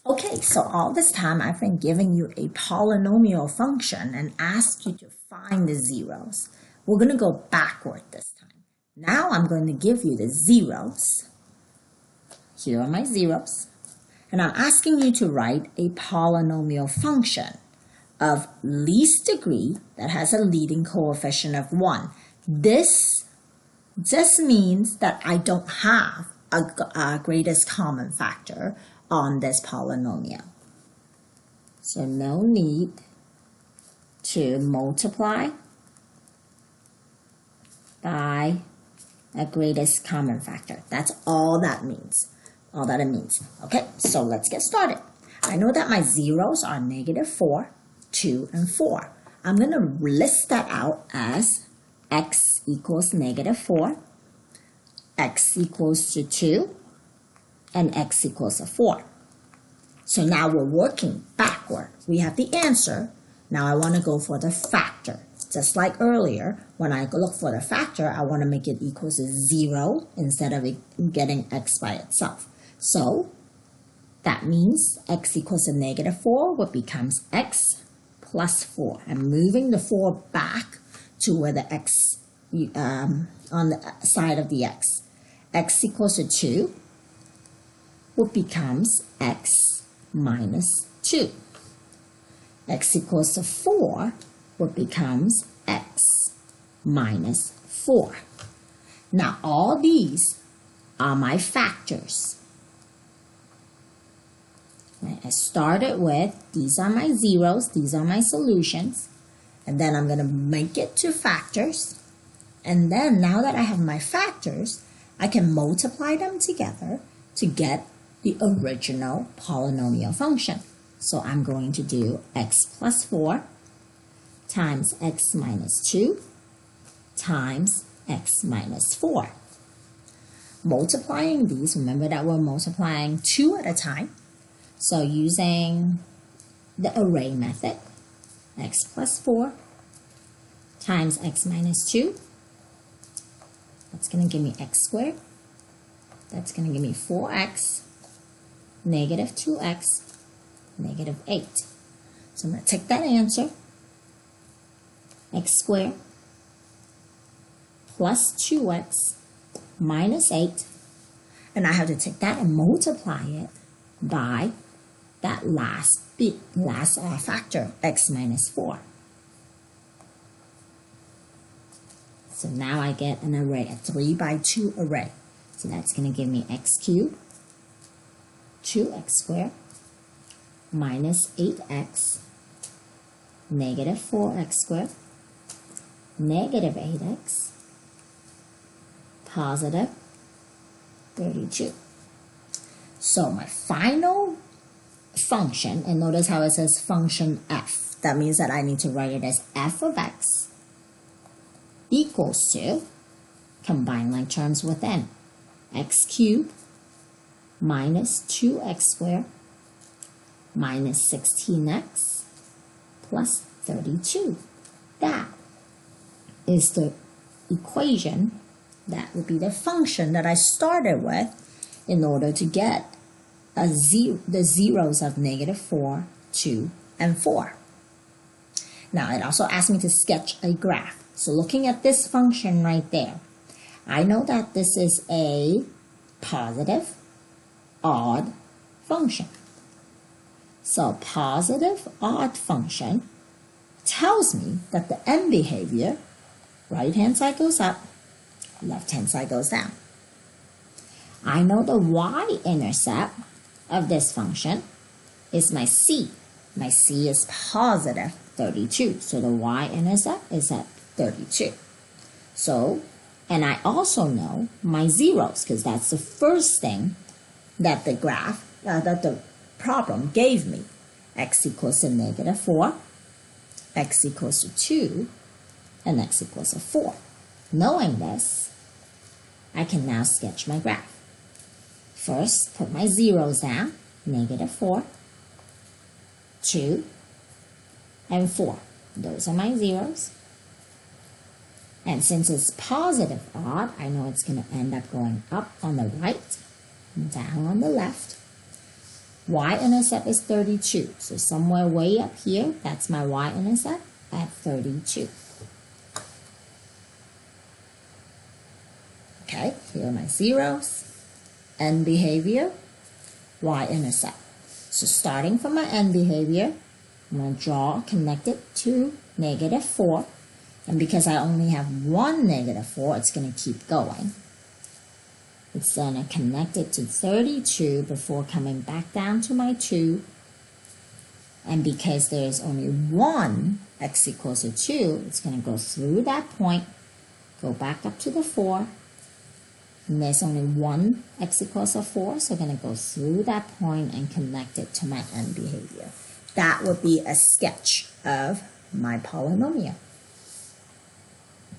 Okay, so all this time I've been giving you a polynomial function and asked you to find the zeros. We're going to go backward this time. Now I'm going to give you the zeros. Here are my zeros. And I'm asking you to write a polynomial function of least degree that has a leading coefficient of 1. This just means that I don't have a greatest common factor on this polynomial. So no need to multiply by a greatest common factor. That's all that means. All that it means. Okay, so let's get started. I know that my zeros are -4, 2, and 4. I'm going to list that out as x equals -4, x equals to 2, and x equals to 4. So now we're working backward. We have the answer. Now I want to go for the factor. Just like earlier, when I look for the factor, I want to make it equal to 0 instead of getting x by itself. So that means x equals to -4, what becomes x plus 4. I'm moving the 4 back to where the x, on the side of the x. X equals to 2, what becomes x minus 2. X equals to 4, what becomes x minus 4. Now all these are my factors. I started with, these are my zeros, these are my solutions, and then I'm going to make it to factors. And then now that I have my factors, I can multiply them together to get the original polynomial function. So I'm going to do x plus 4 times x minus 2 times x minus 4. Multiplying these, remember that we're multiplying 2 at a time. So using the array method, x plus 4 times x minus 2, that's going to give me x squared. That's going to give me 4x, negative 2x, negative 8. So I'm going to take that answer, x squared plus 2x minus 8, and I have to take that and multiply it by that last factor, x minus 4. So now I get an array, a 3 by 2 array. So that's going to give me x cubed, 2x squared, minus 8x, negative 4x squared, negative 8x, positive 32. So my final function, and notice how it says function f. That means that I need to write it as f of x equals to, combine like terms within, x cubed minus 2x squared minus 16x plus 32. That is the equation, that would be the function that I started with in order to get the zeros of -4, 2, and 4. Now it also asked me to sketch a graph. So looking at this function right there, I know that this is a positive odd function. So positive odd function tells me that the end behavior, right hand side goes up, left hand side goes down. I know the y-intercept of this function is my c. My c is positive 32. So the y-intercept is at 32. So, and I also know my zeros, because that's the first thing that the graph, that the problem gave me. X equals to -4, x equals to 2, and x equals to 4. Knowing this, I can now sketch my graph. First, put my zeros down, -4, 2, and 4. Those are my zeros. And since it's positive odd, I know it's going to end up going up on the right, down on the left. y-intercept is 32. So somewhere way up here, that's my y-intercept at 32. Okay, here are my zeros. End behavior, y-intercept. So starting from my end behavior, I'm going to draw connected to -4. And because I only have one -4, it's going to keep going. It's going to connect it to 32 before coming back down to my 2. And because there's only one x equals to 2, it's going to go through that point, go back up to the 4. And there's only one x equals to 4, so I'm going to go through that point and connect it to my end behavior. That would be a sketch of my polynomial.